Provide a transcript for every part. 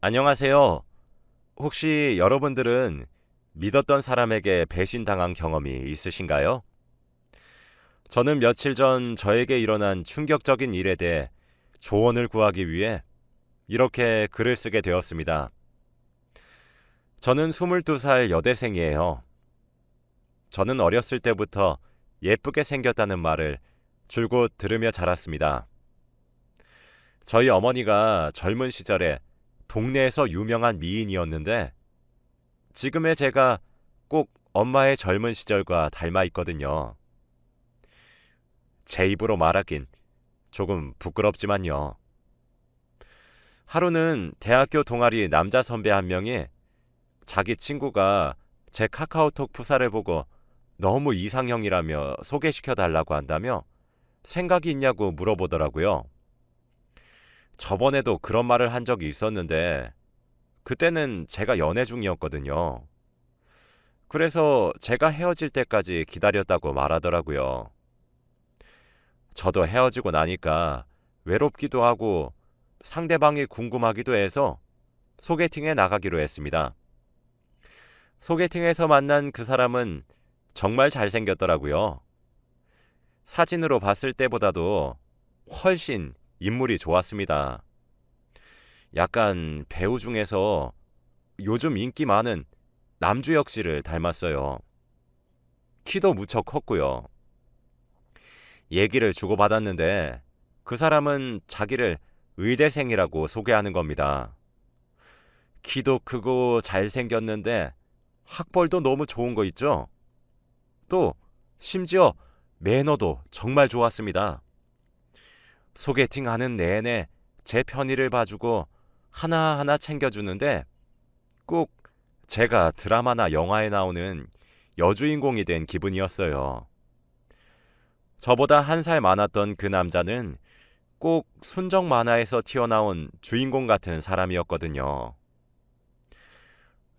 안녕하세요. 혹시 여러분들은 믿었던 사람에게 배신당한 경험이 있으신가요? 저는 며칠 전 저에게 일어난 충격적인 일에 대해 조언을 구하기 위해 이렇게 글을 쓰게 되었습니다. 저는 22살 여대생이에요. 저는 어렸을 때부터 예쁘게 생겼다는 말을 줄곧 들으며 자랐습니다. 저희 어머니가 젊은 시절에 동네에서 유명한 미인이었는데 지금의 제가 꼭 엄마의 젊은 시절과 닮아 있거든요. 제 입으로 말하긴 조금 부끄럽지만요. 하루는 대학교 동아리 남자 선배 한 명이 자기 친구가 제 카카오톡 프사를 보고 너무 이상형이라며 소개시켜 달라고 한다며 생각이 있냐고 물어보더라고요. 저번에도 그런 말을 한 적이 있었는데 그때는 제가 연애 중이었거든요. 그래서 제가 헤어질 때까지 기다렸다고 말하더라고요. 저도 헤어지고 나니까 외롭기도 하고 상대방이 궁금하기도 해서 소개팅에 나가기로 했습니다. 소개팅에서 만난 그 사람은 정말 잘생겼더라고요. 사진으로 봤을 때보다도 훨씬 인물이 좋았습니다. 약간 배우 중에서 요즘 인기 많은 남주혁 씨를 닮았어요. 키도 무척 컸고요. 얘기를 주고받았는데 그 사람은 자기를 의대생이라고 소개하는 겁니다. 키도 크고 잘생겼는데 학벌도 너무 좋은 거 있죠? 또 심지어 매너도 정말 좋았습니다. 소개팅하는 내내 제 편의를 봐주고 하나하나 챙겨주는데 꼭 제가 드라마나 영화에 나오는 여주인공이 된 기분이었어요. 저보다 한 살 많았던 그 남자는 꼭 순정 만화에서 튀어나온 주인공 같은 사람이었거든요.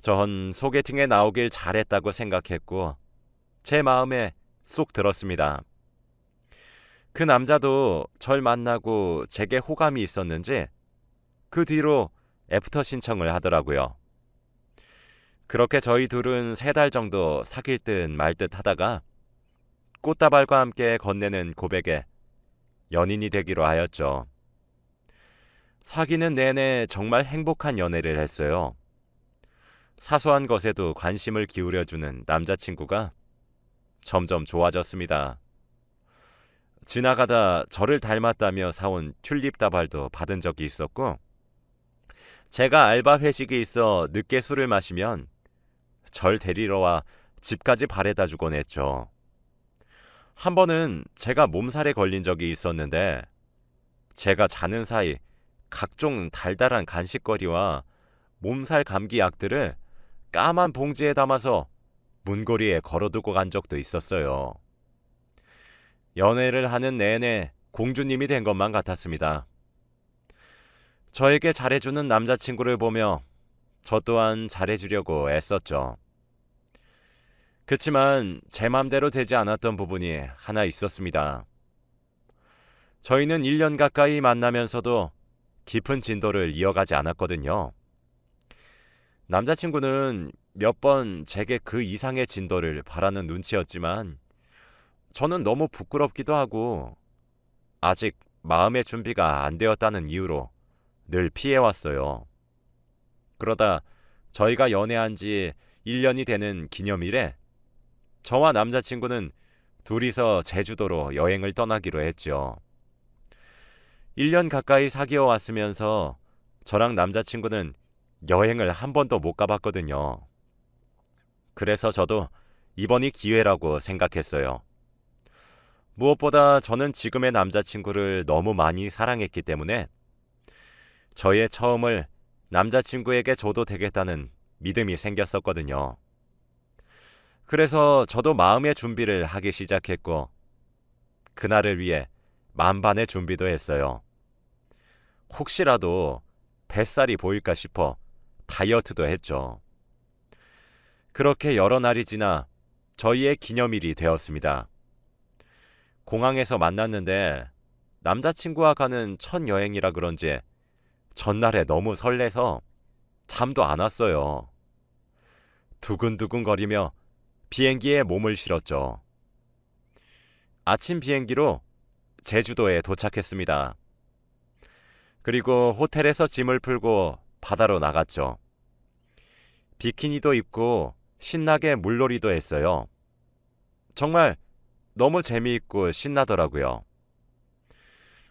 전 소개팅에 나오길 잘했다고 생각했고 제 마음에 쏙 들었습니다. 그 남자도 절 만나고 제게 호감이 있었는지 그 뒤로 애프터 신청을 하더라고요. 그렇게 저희 둘은 3달 정도 사귈 듯 말 듯 하다가 꽃다발과 함께 건네는 고백에 연인이 되기로 하였죠. 사귀는 내내 정말 행복한 연애를 했어요. 사소한 것에도 관심을 기울여주는 남자친구가 점점 좋아졌습니다. 지나가다 저를 닮았다며 사온 튤립 다발도 받은 적이 있었고, 제가 알바 회식이 있어 늦게 술을 마시면 절 데리러 와 집까지 바래다 주곤 했죠. 한 번은 제가 몸살에 걸린 적이 있었는데 제가 자는 사이 각종 달달한 간식거리와 몸살 감기 약들을 까만 봉지에 담아서 문고리에 걸어두고 간 적도 있었어요. 연애를 하는 내내 공주님이 된 것만 같았습니다. 저에게 잘해주는 남자친구를 보며 저 또한 잘해주려고 애썼죠. 그치만 제 맘대로 되지 않았던 부분이 하나 있었습니다. 저희는 1년 가까이 만나면서도 깊은 진도를 이어가지 않았거든요. 남자친구는 몇 번 제게 그 이상의 진도를 바라는 눈치였지만 저는 너무 부끄럽기도 하고 아직 마음의 준비가 안 되었다는 이유로 늘 피해왔어요. 그러다 저희가 연애한 지 1년이 되는 기념일에 저와 남자친구는 둘이서 제주도로 여행을 떠나기로 했죠. 1년 가까이 사귀어 왔으면서 저랑 남자친구는 여행을 한 번도 못 가봤거든요. 그래서 저도 이번이 기회라고 생각했어요. 무엇보다 저는 지금의 남자친구를 너무 많이 사랑했기 때문에 저의 처음을 남자친구에게 줘도 되겠다는 믿음이 생겼었거든요. 그래서 저도 마음의 준비를 하기 시작했고 그날을 위해 만반의 준비도 했어요. 혹시라도 뱃살이 보일까 싶어 다이어트도 했죠. 그렇게 여러 날이 지나 저희의 기념일이 되었습니다. 공항에서 만났는데 남자친구와 가는 첫 여행이라 그런지 전날에 너무 설레서 잠도 안 왔어요. 두근두근거리며 비행기에 몸을 실었죠. 아침 비행기로 제주도에 도착했습니다. 그리고 호텔에서 짐을 풀고 바다로 나갔죠. 비키니도 입고 신나게 물놀이도 했어요. 정말 너무 재미있고 신나더라고요.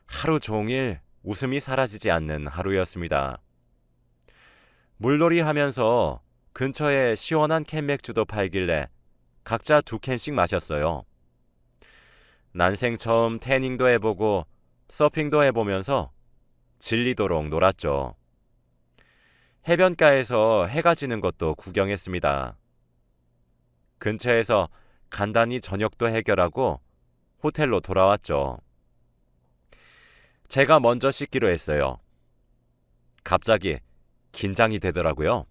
하루 종일 웃음이 사라지지 않는 하루였습니다. 물놀이 하면서 근처에 시원한 캔맥주도 팔길래 각자 2캔씩 마셨어요. 난생 처음 태닝도 해보고 서핑도 해보면서 질리도록 놀았죠. 해변가에서 해가 지는 것도 구경했습니다. 근처에서 간단히 저녁도 해결하고 호텔로 돌아왔죠. 제가 먼저 씻기로 했어요. 갑자기 긴장이 되더라고요.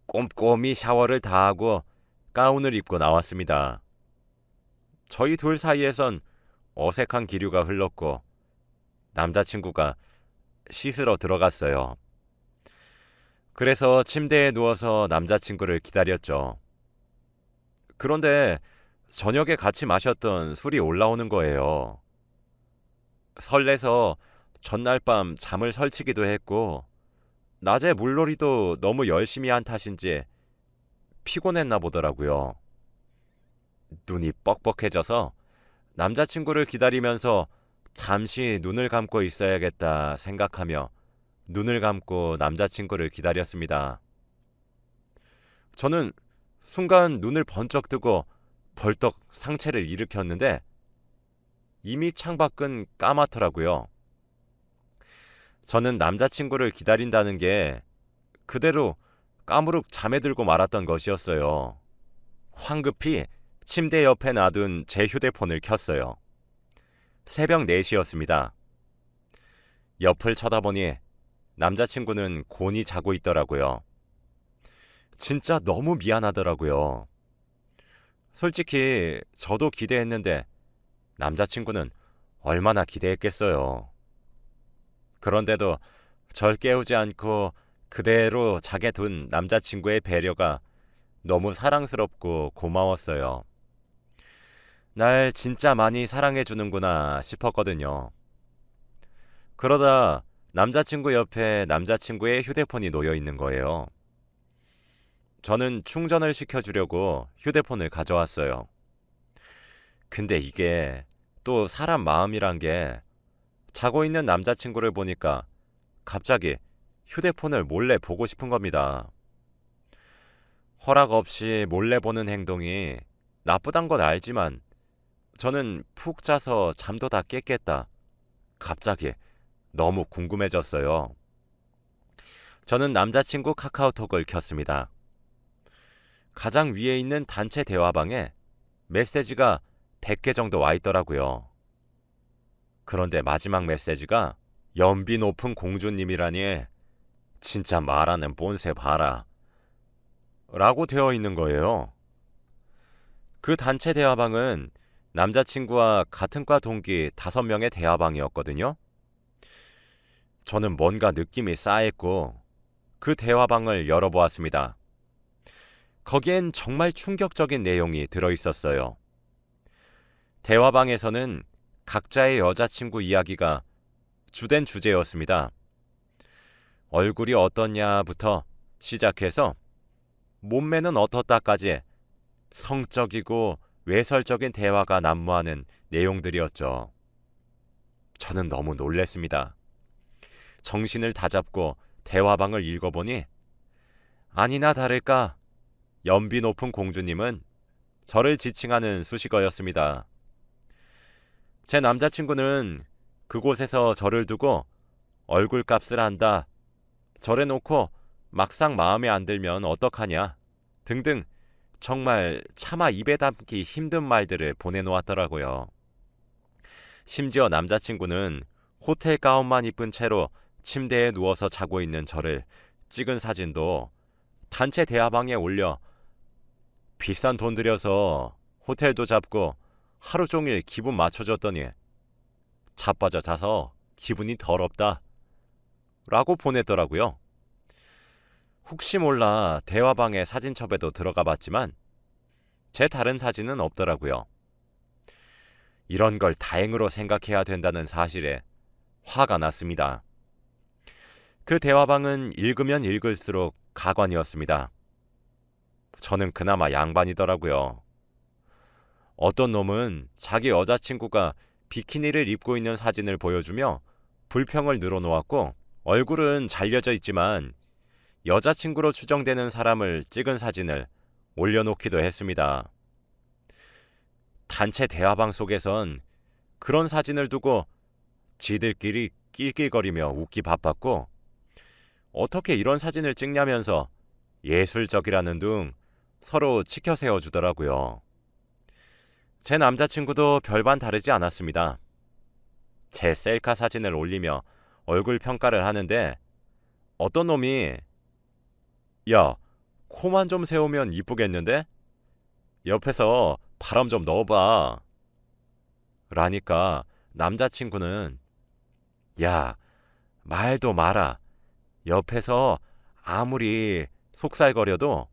꼼꼼히 샤워를 다 하고 가운을 입고 나왔습니다. 저희 둘 사이에선 어색한 기류가 흘렀고 남자친구가 씻으러 들어갔어요. 그래서 침대에 누워서 남자친구를 기다렸죠. 그런데 저녁에 같이 마셨던 술이 올라오는 거예요. 설레서 전날 밤 잠을 설치기도 했고 낮에 물놀이도 너무 열심히 한 탓인지 피곤했나 보더라고요. 눈이 뻑뻑해져서 남자친구를 기다리면서 잠시 눈을 감고 있어야겠다 생각하며 눈을 감고 남자친구를 기다렸습니다. 저는 순간 눈을 번쩍 뜨고 벌떡 상체를 일으켰는데 이미 창밖은 까맣더라고요. 저는 남자친구를 기다린다는 게 그대로 까무룩 잠에 들고 말았던 것이었어요. 황급히 침대 옆에 놔둔 제 휴대폰을 켰어요. 새벽 4시였습니다. 옆을 쳐다보니 남자친구는 곤히 자고 있더라고요. 진짜 너무 미안하더라고요. 솔직히 저도 기대했는데 남자친구는 얼마나 기대했겠어요. 그런데도 절 깨우지 않고 그대로 자게 둔 남자친구의 배려가 너무 사랑스럽고 고마웠어요. 날 진짜 많이 사랑해주는구나 싶었거든요. 그러다 남자친구 옆에 남자친구의 휴대폰이 놓여 있는 거예요. 저는 충전을 시켜주려고 휴대폰을 가져왔어요. 근데 이게 또 사람 마음이란 게 자고 있는 남자친구를 보니까 갑자기 휴대폰을 몰래 보고 싶은 겁니다. 허락 없이 몰래 보는 행동이 나쁘단 건 알지만 저는 푹 자서 잠도 다 깼겠다. 갑자기 너무 궁금해졌어요. 저는 남자친구 카카오톡을 켰습니다. 가장 위에 있는 단체 대화방에 메시지가 100개 정도 와 있더라고요. 그런데 마지막 메시지가 연비 높은 공주님이라니 진짜 말하는 본새 봐라 라고 되어 있는 거예요. 그 단체 대화방은 남자친구와 같은 과 동기 5명의 대화방이었거든요. 저는 뭔가 느낌이 싸했고 그 대화방을 열어보았습니다. 거기엔 정말 충격적인 내용이 들어있었어요. 대화방에서는 각자의 여자친구 이야기가 주된 주제였습니다. 얼굴이 어떻냐부터 시작해서 몸매는 어떻다까지 성적이고 외설적인 대화가 난무하는 내용들이었죠. 저는 너무 놀랬습니다. 정신을 다잡고 대화방을 읽어보니 아니나 다를까 연비 높은 공주님은 저를 지칭하는 수식어였습니다. 제 남자친구는 그곳에서 저를 두고 얼굴값을 한다, 저래놓고 막상 마음에 안 들면 어떡하냐 등등 정말 차마 입에 담기 힘든 말들을 보내놓았더라고요. 심지어 남자친구는 호텔 가운만 입은 채로 침대에 누워서 자고 있는 저를 찍은 사진도 단체 대화방에 올려 비싼 돈 들여서 호텔도 잡고 하루 종일 기분 맞춰줬더니 자빠져 자서 기분이 더럽다 라고 보냈더라고요. 혹시 몰라 대화방의 사진첩에도 들어가 봤지만 제 다른 사진은 없더라고요. 이런 걸 다행으로 생각해야 된다는 사실에 화가 났습니다. 그 대화방은 읽으면 읽을수록 가관이었습니다. 저는 그나마 양반이더라고요. 어떤 놈은 자기 여자친구가 비키니를 입고 있는 사진을 보여주며 불평을 늘어놓았고, 얼굴은 잘려져 있지만 여자친구로 추정되는 사람을 찍은 사진을 올려놓기도 했습니다. 단체 대화방 속에선 그런 사진을 두고 지들끼리 낄낄거리며 웃기 바빴고, 어떻게 이런 사진을 찍냐면서 예술적이라는 둥 서로 치켜 세워주더라고요. 제 남자친구도 별반 다르지 않았습니다. 제 셀카 사진을 올리며 얼굴 평가를 하는데 어떤 놈이 야, 코만 좀 세우면 이쁘겠는데? 옆에서 바람 좀 넣어봐 라니까 남자친구는 야, 말도 마라. 옆에서 아무리 속살거려도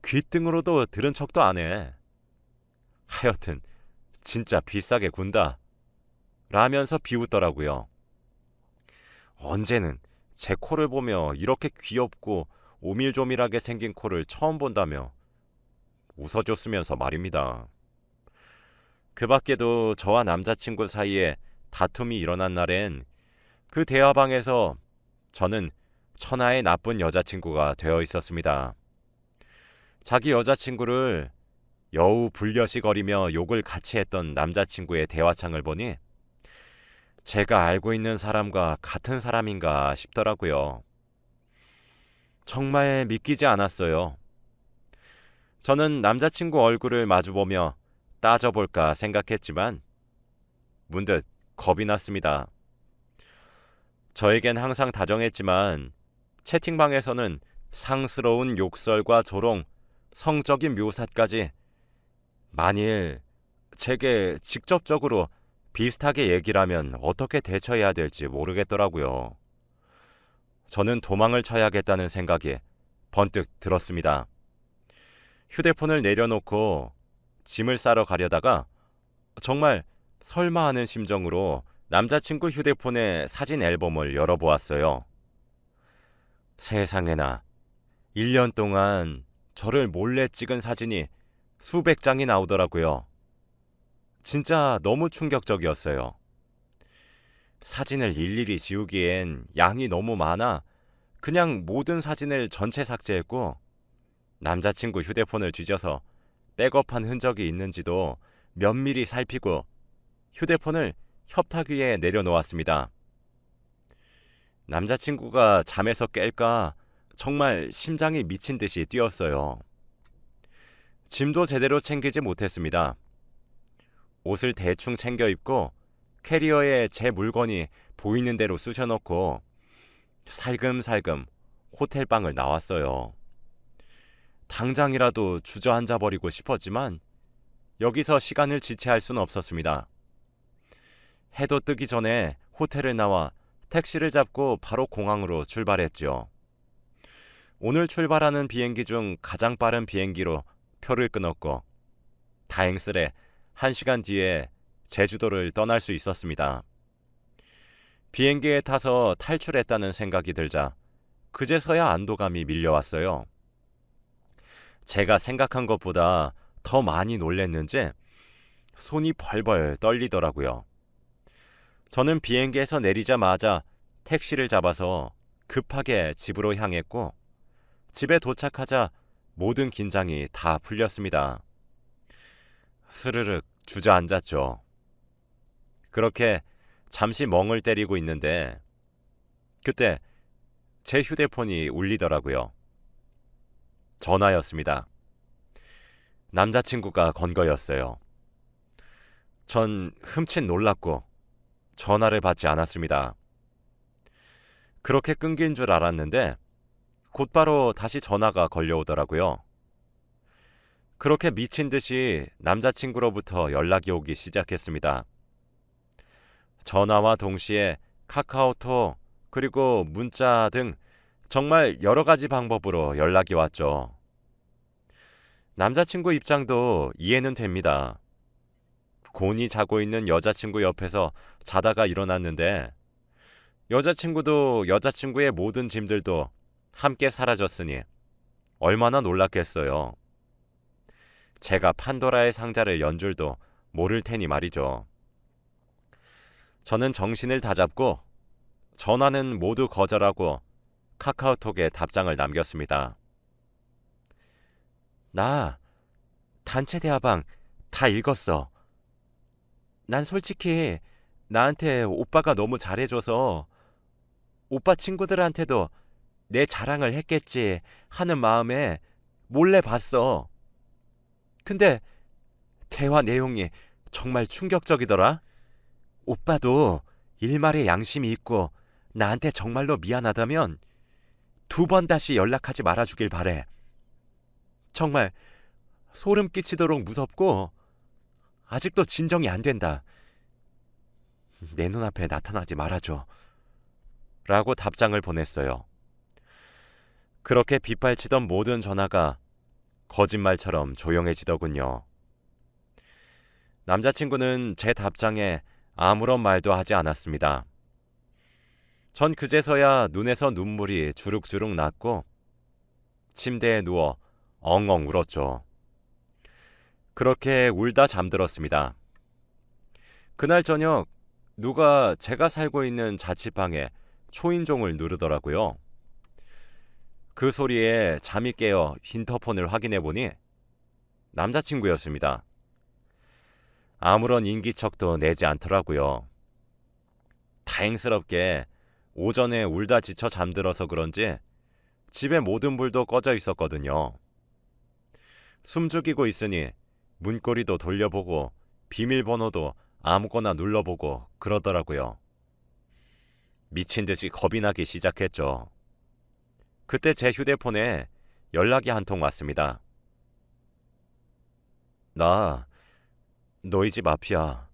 귓등으로도 들은 척도 안 해. 하여튼 진짜 비싸게 군다 라면서 비웃더라고요. 언제는 제 코를 보며 이렇게 귀엽고 오밀조밀하게 생긴 코를 처음 본다며 웃어줬으면서 말입니다. 그 밖에도 저와 남자친구 사이에 다툼이 일어난 날엔 그 대화방에서 저는 천하의 나쁜 여자친구가 되어 있었습니다. 자기 여자친구를 여우 불려시거리며 욕을 같이 했던 남자친구의 대화창을 보니 제가 알고 있는 사람과 같은 사람인가 싶더라고요. 정말 믿기지 않았어요. 저는 남자친구 얼굴을 마주보며 따져볼까 생각했지만 문득 겁이 났습니다. 저에겐 항상 다정했지만 채팅방에서는 상스러운 욕설과 조롱, 성적인 묘사까지 만일 제게 직접적으로 비슷하게 얘기를 하면 어떻게 대처해야 될지 모르겠더라고요. 저는 도망을 쳐야겠다는 생각이 번뜩 들었습니다. 휴대폰을 내려놓고 짐을 싸러 가려다가 정말 설마 하는 심정으로 남자친구 휴대폰의 사진 앨범을 열어보았어요. 세상에나 1년 동안 저를 몰래 찍은 사진이 수백 장이 나오더라고요. 진짜 너무 충격적이었어요. 사진을 일일이 지우기엔 양이 너무 많아 그냥 모든 사진을 전체 삭제했고, 남자친구 휴대폰을 뒤져서 백업한 흔적이 있는지도 면밀히 살피고 휴대폰을 협탁 위에 내려놓았습니다. 남자친구가 잠에서 깰까 정말 심장이 미친 듯이 뛰었어요. 짐도 제대로 챙기지 못했습니다. 옷을 대충 챙겨 입고 캐리어에 제 물건이 보이는 대로 쑤셔넣고 살금살금 호텔방을 나왔어요. 당장이라도 주저앉아 버리고 싶었지만 여기서 시간을 지체할 수는 없었습니다. 해도 뜨기 전에 호텔을 나와 택시를 잡고 바로 공항으로 출발했죠. 오늘 출발하는 비행기 중 가장 빠른 비행기로 표를 끊었고 다행스레 1시간 뒤에 제주도를 떠날 수 있었습니다. 비행기에 타서 탈출했다는 생각이 들자 그제서야 안도감이 밀려왔어요. 제가 생각한 것보다 더 많이 놀랬는지 손이 벌벌 떨리더라고요. 저는 비행기에서 내리자마자 택시를 잡아서 급하게 집으로 향했고 집에 도착하자 모든 긴장이 다 풀렸습니다. 스르륵 주저앉았죠. 그렇게 잠시 멍을 때리고 있는데 그때 제 휴대폰이 울리더라고요. 전화였습니다. 남자친구가 건 거였어요. 전 흠칫 놀랐고 전화를 받지 않았습니다. 그렇게 끊긴 줄 알았는데 곧바로 다시 전화가 걸려오더라고요. 그렇게 미친 듯이 남자친구로부터 연락이 오기 시작했습니다. 전화와 동시에 카카오톡 그리고 문자 등 정말 여러 가지 방법으로 연락이 왔죠. 남자친구 입장도 이해는 됩니다. 곤히 자고 있는 여자친구 옆에서 자다가 일어났는데 여자친구도 여자친구의 모든 짐들도 함께 사라졌으니 얼마나 놀랐겠어요. 제가 판도라의 상자를 연 줄도 모를 테니 말이죠. 저는 정신을 다잡고 전화는 모두 거절하고 카카오톡에 답장을 남겼습니다. 나 단체 대화방 다 읽었어. 난 솔직히 나한테 오빠가 너무 잘해줘서 오빠 친구들한테도 내 자랑을 했겠지 하는 마음에 몰래 봤어. 근데 대화 내용이 정말 충격적이더라. 오빠도 일말의 양심이 있고 나한테 정말로 미안하다면 2번 다시 연락하지 말아주길 바래. 정말 소름 끼치도록 무섭고 아직도 진정이 안 된다. 내 눈앞에 나타나지 말아줘. 라고 답장을 보냈어요. 그렇게 빗발치던 모든 전화가 거짓말처럼 조용해지더군요. 남자친구는 제 답장에 아무런 말도 하지 않았습니다. 전 그제서야 눈에서 눈물이 주룩주룩 났고 침대에 누워 엉엉 울었죠. 그렇게 울다 잠들었습니다. 그날 저녁 누가 제가 살고 있는 자취방에 초인종을 누르더라고요. 그 소리에 잠이 깨어 인터폰을 확인해 보니 남자친구였습니다. 아무런 인기척도 내지 않더라고요. 다행스럽게 오전에 울다 지쳐 잠들어서 그런지 집에 모든 불도 꺼져 있었거든요. 숨죽이고 있으니 문고리도 돌려보고 비밀번호도 아무거나 눌러보고 그러더라고요. 미친 듯이 겁이 나기 시작했죠. 그때 제 휴대폰에 연락이 한 통 왔습니다. 나 너희 집 앞이야.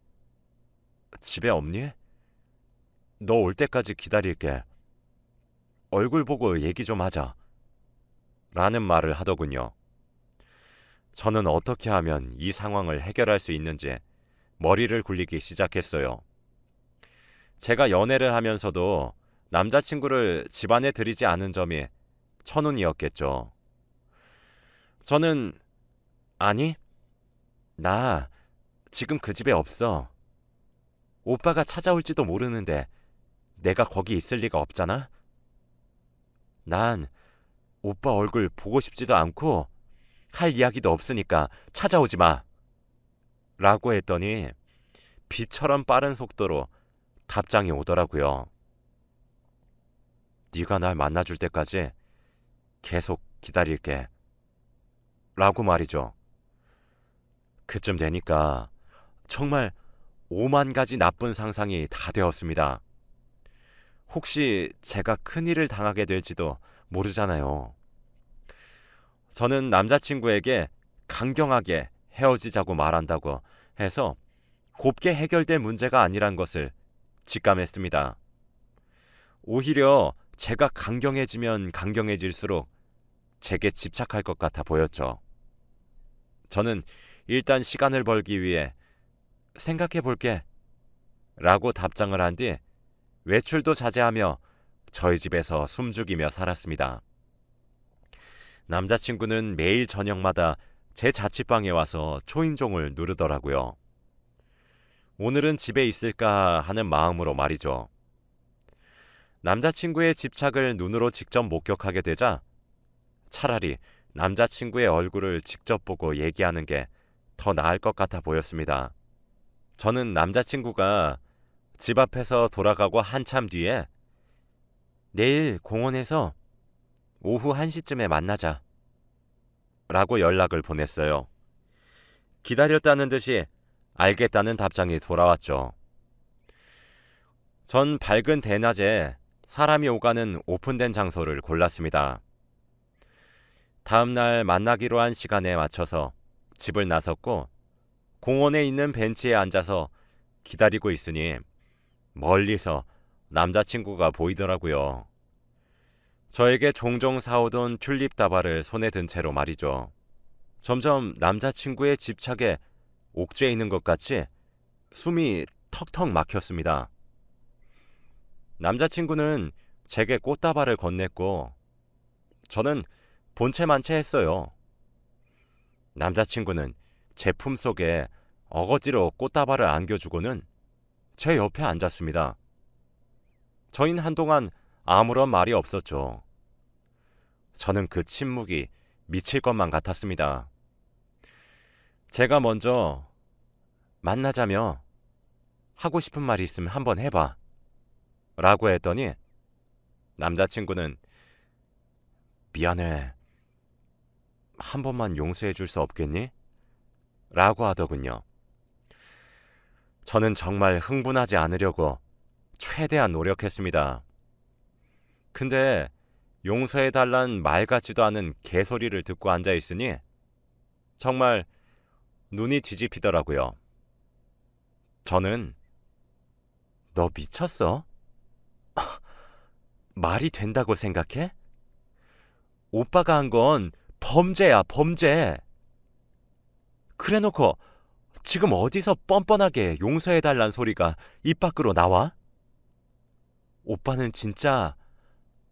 집에 없니? 너 올 때까지 기다릴게. 얼굴 보고 얘기 좀 하자. 라는 말을 하더군요. 저는 어떻게 하면 이 상황을 해결할 수 있는지 머리를 굴리기 시작했어요. 제가 연애를 하면서도 남자친구를 집안에 들이지 않은 점이 천운이었겠죠. 저는 아니, 나 지금 그 집에 없어. 오빠가 찾아올지도 모르는데 내가 거기 있을 리가 없잖아. 난 오빠 얼굴 보고 싶지도 않고 할 이야기도 없으니까 찾아오지 마. 라고 했더니 빛처럼 빠른 속도로 답장이 오더라고요. 네가 날 만나줄 때까지 계속 기다릴게. 라고 말이죠. 그쯤 되니까 정말 5만 가지 나쁜 상상이 다 되었습니다. 혹시 제가 큰일을 당하게 될지도 모르잖아요. 저는 남자친구에게 강경하게 헤어지자고 말한다고 해서 곱게 해결될 문제가 아니란 것을 직감했습니다. 오히려 제가 강경해지면 강경해질수록 제게 집착할 것 같아 보였죠. 저는 일단 시간을 벌기 위해 생각해 볼게 라고 답장을 한 뒤 외출도 자제하며 저희 집에서 숨죽이며 살았습니다. 남자친구는 매일 저녁마다 제 자취방에 와서 초인종을 누르더라고요. 오늘은 집에 있을까 하는 마음으로 말이죠. 남자친구의 집착을 눈으로 직접 목격하게 되자 차라리 남자친구의 얼굴을 직접 보고 얘기하는 게 더 나을 것 같아 보였습니다. 저는 남자친구가 집 앞에서 돌아가고 한참 뒤에 내일 공원에서 오후 1시쯤에 만나자 라고 연락을 보냈어요. 기다렸다는 듯이 알겠다는 답장이 돌아왔죠. 전 밝은 대낮에 사람이 오가는 오픈된 장소를 골랐습니다. 다음날 만나기로 한 시간에 맞춰서 집을 나섰고 공원에 있는 벤치에 앉아서 기다리고 있으니 멀리서 남자친구가 보이더라고요. 저에게 종종 사오던 튤립 다발을 손에 든 채로 말이죠. 점점 남자친구의 집착에 옥죄 있는 것 같이 숨이 턱턱 막혔습니다. 남자친구는 제게 꽃다발을 건넸고 저는 본체만체 했어요. 남자친구는 제 품속에 어거지로 꽃다발을 안겨주고는 제 옆에 앉았습니다. 저희는 한동안 아무런 말이 없었죠. 저는 그 침묵이 미칠 것만 같았습니다. 제가 먼저 만나자며 하고 싶은 말이 있으면 한번 해봐 라고 했더니 남자친구는 미안해. 한 번만 용서해 줄 수 없겠니? 라고 하더군요. 저는 정말 흥분하지 않으려고 최대한 노력했습니다. 근데 용서해달란 말 같지도 않은 개소리를 듣고 앉아있으니 정말 눈이 뒤집히더라고요. 저는 너 미쳤어? 말이 된다고 생각해? 오빠가 한 건 범죄야, 범죄. 그래놓고 지금 어디서 뻔뻔하게 용서해달란 소리가 입 밖으로 나와? 오빠는 진짜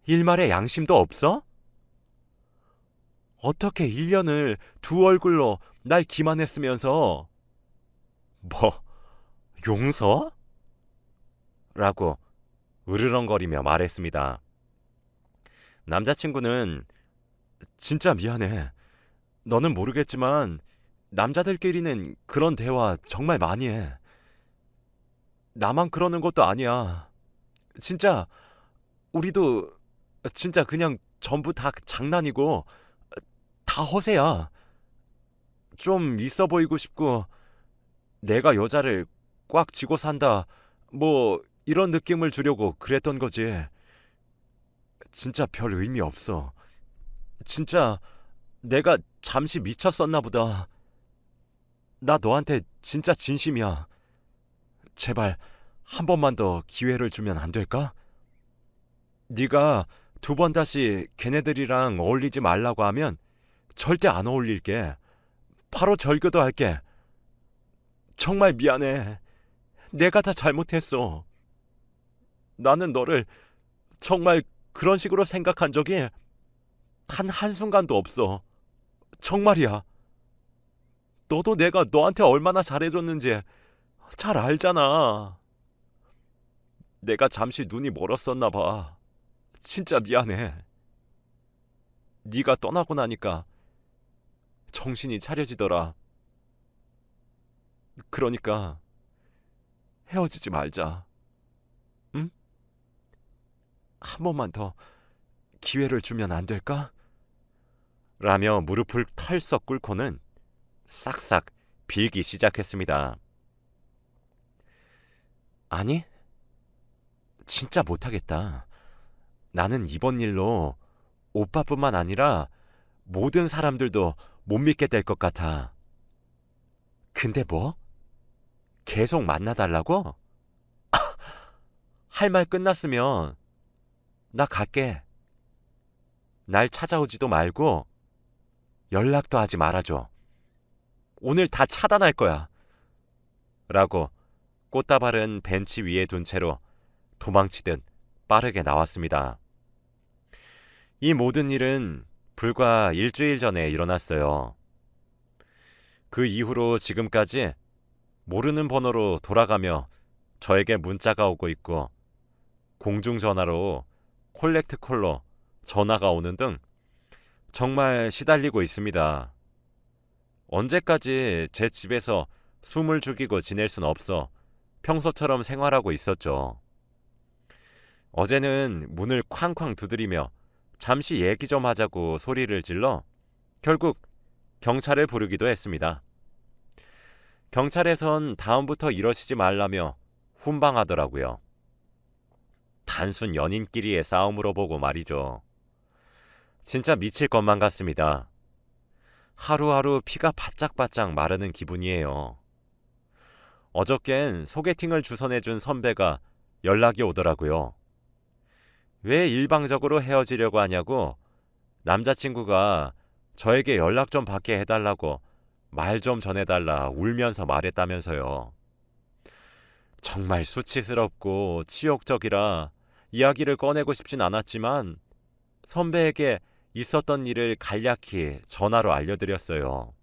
일말의 양심도 없어? 어떻게 1년을 두 얼굴로 날 기만했으면서 뭐 용서? 라고 으르렁거리며 말했습니다. 남자친구는 진짜 미안해. 너는 모르겠지만 남자들끼리는 그런 대화 정말 많이 해. 나만 그러는 것도 아니야. 진짜 우리도 진짜 그냥 전부 다 장난이고 다 허세야. 좀 있어 보이고 싶고 내가 여자를 꽉 쥐고 산다 뭐 이런 느낌을 주려고 그랬던 거지. 진짜 별 의미 없어. 진짜 내가 잠시 미쳤었나 보다. 나 너한테 진짜 진심이야. 제발 한 번만 더 기회를 주면 안 될까? 네가 두 번 다시 걔네들이랑 어울리지 말라고 하면 절대 안 어울릴게. 바로 절교도 할게. 정말 미안해. 내가 다 잘못했어. 나는 너를 정말 그런 식으로 생각한 적이 단 한순간도 없어. 정말이야. 너도 내가 너한테 얼마나 잘해줬는지 잘 알잖아. 내가 잠시 눈이 멀었었나 봐. 진짜 미안해. 네가 떠나고 나니까 정신이 차려지더라. 그러니까 헤어지지 말자. 응? 한 번만 더 기회를 주면 안 될까? 라며 무릎을 털썩 꿇고는 싹싹 빌기 시작했습니다. 아니, 진짜 못하겠다. 나는 이번 일로 오빠뿐만 아니라 모든 사람들도 못 믿게 될 것 같아. 근데 뭐? 계속 만나달라고? 할 말 끝났으면 나 갈게. 날 찾아오지도 말고 연락도 하지 말아줘. 오늘 다 차단할 거야. 라고 꽃다발은 벤치 위에 둔 채로 도망치듯 빠르게 나왔습니다. 이 모든 일은 불과 일주일 전에 일어났어요. 그 이후로 지금까지 모르는 번호로 돌아가며 저에게 문자가 오고 있고 공중전화로 콜렉트콜로 전화가 오는 등 정말 시달리고 있습니다. 언제까지 제 집에서 숨을 죽이고 지낼 순 없어 평소처럼 생활하고 있었죠. 어제는 문을 쾅쾅 두드리며 잠시 얘기 좀 하자고 소리를 질러 결국 경찰을 부르기도 했습니다. 경찰에선 다음부터 이러시지 말라며 훈방하더라고요. 단순 연인끼리의 싸움으로 보고 말이죠. 진짜 미칠 것만 같습니다. 하루하루 피가 바짝바짝 마르는 기분이에요. 어저껜 소개팅을 주선해준 선배가 연락이 오더라고요. 왜 일방적으로 헤어지려고 하냐고 남자친구가 저에게 연락 좀 받게 해달라고 말 좀 전해달라 울면서 말했다면서요. 정말 수치스럽고 치욕적이라 이야기를 꺼내고 싶진 않았지만 선배에게 있었던 일을 간략히 전화로 알려드렸어요.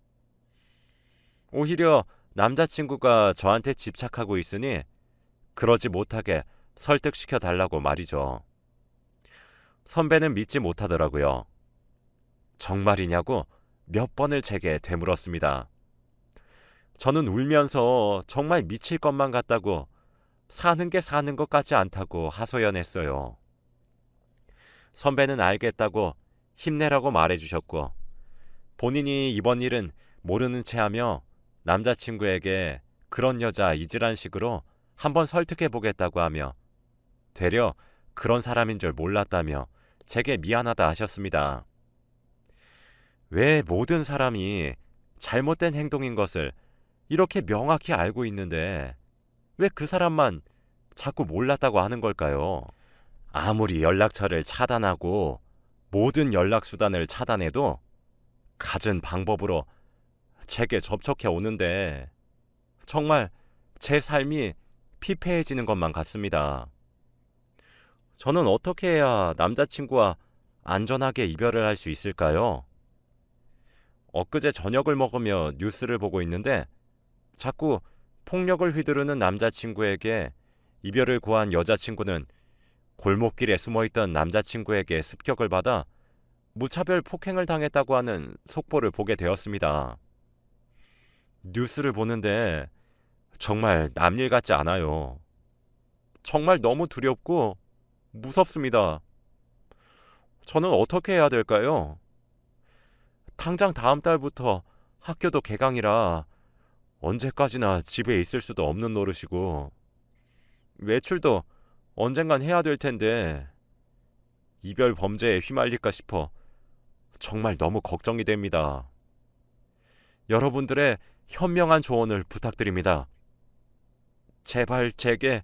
오히려 남자친구가 저한테 집착하고 있으니 그러지 못하게 설득시켜 달라고 말이죠. 선배는 믿지 못하더라고요. 정말이냐고 몇 번을 제게 되물었습니다. 저는 울면서 정말 미칠 것만 같다고 사는 게 사는 것 같지 않다고 하소연했어요. 선배는 알겠다고 힘내라고 말해주셨고 본인이 이번 일은 모르는 채 하며 남자친구에게 그런 여자 잊으란 식으로 한번 설득해보겠다고 하며 되려 그런 사람인 줄 몰랐다며 제게 미안하다 하셨습니다. 왜 모든 사람이 잘못된 행동인 것을 이렇게 명확히 알고 있는데 왜 그 사람만 자꾸 몰랐다고 하는 걸까요? 아무리 연락처를 차단하고 모든 연락수단을 차단해도 갖은 방법으로 제게 접촉해 오는데 정말 제 삶이 피폐해지는 것만 같습니다. 저는 어떻게 해야 남자친구와 안전하게 이별을 할 수 있을까요? 엊그제 저녁을 먹으며 뉴스를 보고 있는데 자꾸 폭력을 휘두르는 남자친구에게 이별을 고한 여자친구는 골목길에 숨어있던 남자친구에게 습격을 받아 무차별 폭행을 당했다고 하는 속보를 보게 되었습니다. 뉴스를 보는데 정말 남일 같지 않아요. 정말 너무 두렵고 무섭습니다. 저는 어떻게 해야 될까요? 당장 다음 달부터 학교도 개강이라 언제까지나 집에 있을 수도 없는 노릇이고 외출도 언젠간 해야 될 텐데 이별 범죄에 휘말릴까 싶어 정말 너무 걱정이 됩니다. 여러분들의 현명한 조언을 부탁드립니다. 제발 제게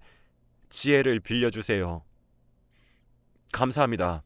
지혜를 빌려주세요. 감사합니다.